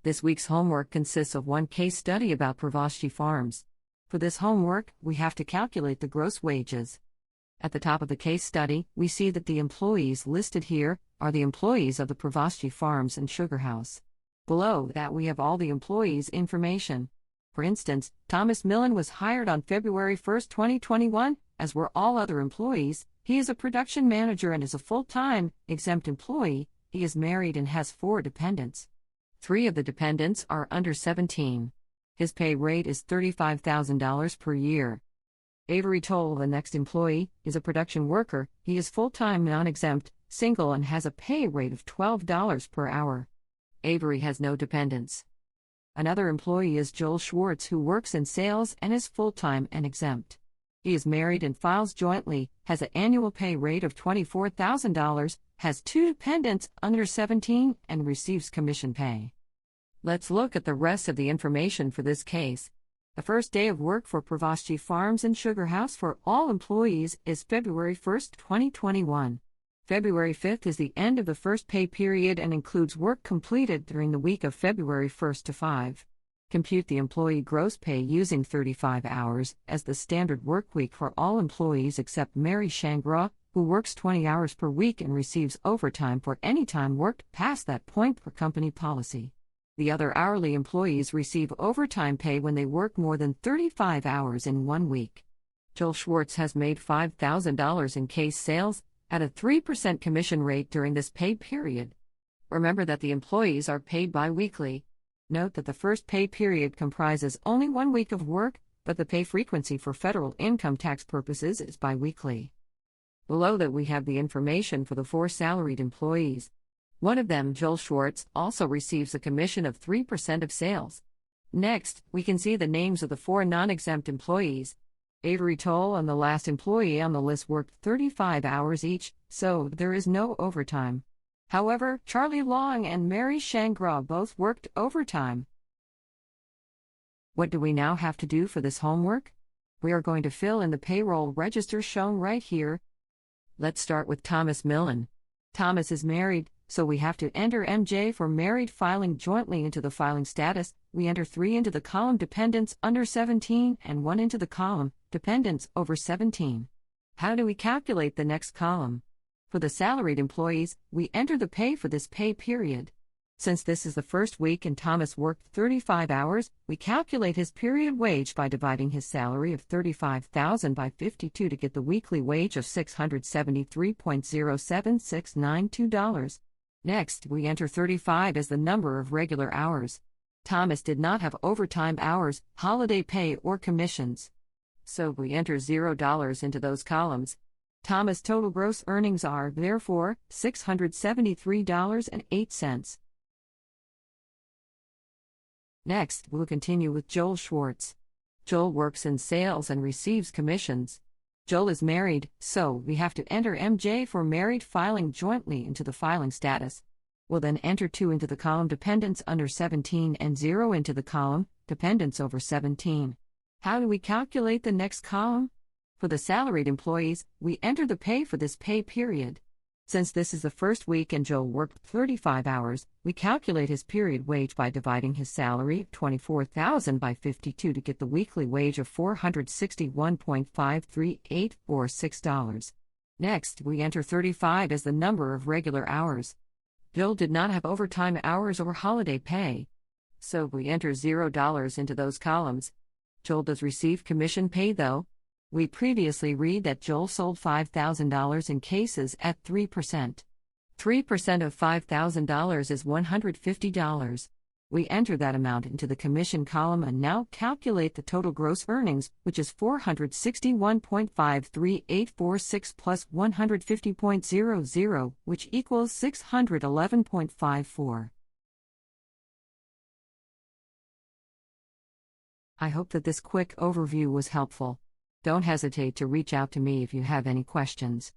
This week's homework consists of one case study about Pravashti Farms. For this homework, we have to calculate the gross wages. At the top of the case study, we see that the employees listed here are the employees of the Pravashti Farms and Sugar House. Below that we have all the employees' information. For instance, Thomas Millen was hired on February 1, 2021, as were all other employees. He is a production manager and is a full-time, exempt employee. He is married and has 4 dependents. 3 of the dependents are under 17. His pay rate is $35,000 per year. Avery Toll, the next employee, is a production worker. He is full-time, non-exempt, single and has a pay rate of $12 per hour. Avery has no dependents. Another employee is Joel Schwartz, who works in sales and is full-time and exempt. He is married and files jointly, has an annual pay rate of $24,000, has 2 dependents under 17, and receives commission pay. Let's look at the rest of the information for this case. The first day of work for Pravashti Farms and Sugar House for all employees is February 1, 2021. February 5th is the end of the first pay period and includes work completed during the week of February 1 to 5. Compute the employee gross pay using 35 hours as the standard work week for all employees except Mary Shangra, who works 20 hours per week and receives overtime for any time worked past that point per company policy. The other hourly employees receive overtime pay when they work more than 35 hours in 1 week. Joel Schwartz has made $5,000 in case sales at a 3% commission rate during this pay period. Remember that the employees are paid bi-weekly. Note that the first pay period comprises only 1 week of work, but the pay frequency for federal income tax purposes is bi-weekly. Below that we have the information for the 4 salaried employees. One of them, Joel Schwartz, also receives a commission of 3% of sales. Next, we can see the names of the 4 non-exempt employees. Avery Toll and the last employee on the list worked 35 hours each, so there is no overtime. However, Charlie Long and Mary Shangra both worked overtime. What do we now have to do for this homework? We are going to fill in the payroll register shown right here. Let's start with Thomas Millen. Thomas is married, so we have to enter MJ for married filing jointly into the filing status. We enter 3 into the column dependents under 17 and 1 into the column dependents over 17. How do we calculate the next column? For the salaried employees, we enter the pay for this pay period. Since this is the first week and Thomas worked 35 hours, we calculate his period wage by dividing his salary of $35,000 by 52 to get the weekly wage of $673.07692. Next, we enter 35 as the number of regular hours. Thomas did not have overtime hours, holiday pay, or commissions. So we enter $0 into those columns. Thomas' total gross earnings are, therefore, $673.08. Next, we'll continue with Joel Schwartz. Joel works in sales and receives commissions. Joel is married, so we have to enter MJ for married filing jointly into the filing status. We'll then enter 2 into the column dependents under 17 and 0 into the column dependents over 17. How do we calculate the next column? For the salaried employees, we enter the pay for this pay period. Since this is the first week and Joel worked 35 hours, we calculate his period wage by dividing his salary of $24,000 by 52 to get the weekly wage of $461.53846. Next, we enter 35 as the number of regular hours. Joel did not have overtime hours or holiday pay, so we enter $0 into those columns. Joel does receive commission pay though. We previously read that Joel sold $5,000 in cases at 3%. 3% of $5,000 is $150. We enter that amount into the commission column and now calculate the total gross earnings, which is $461.53846 plus $150.00, which equals $611.54. I hope that this quick overview was helpful. Don't hesitate to reach out to me if you have any questions.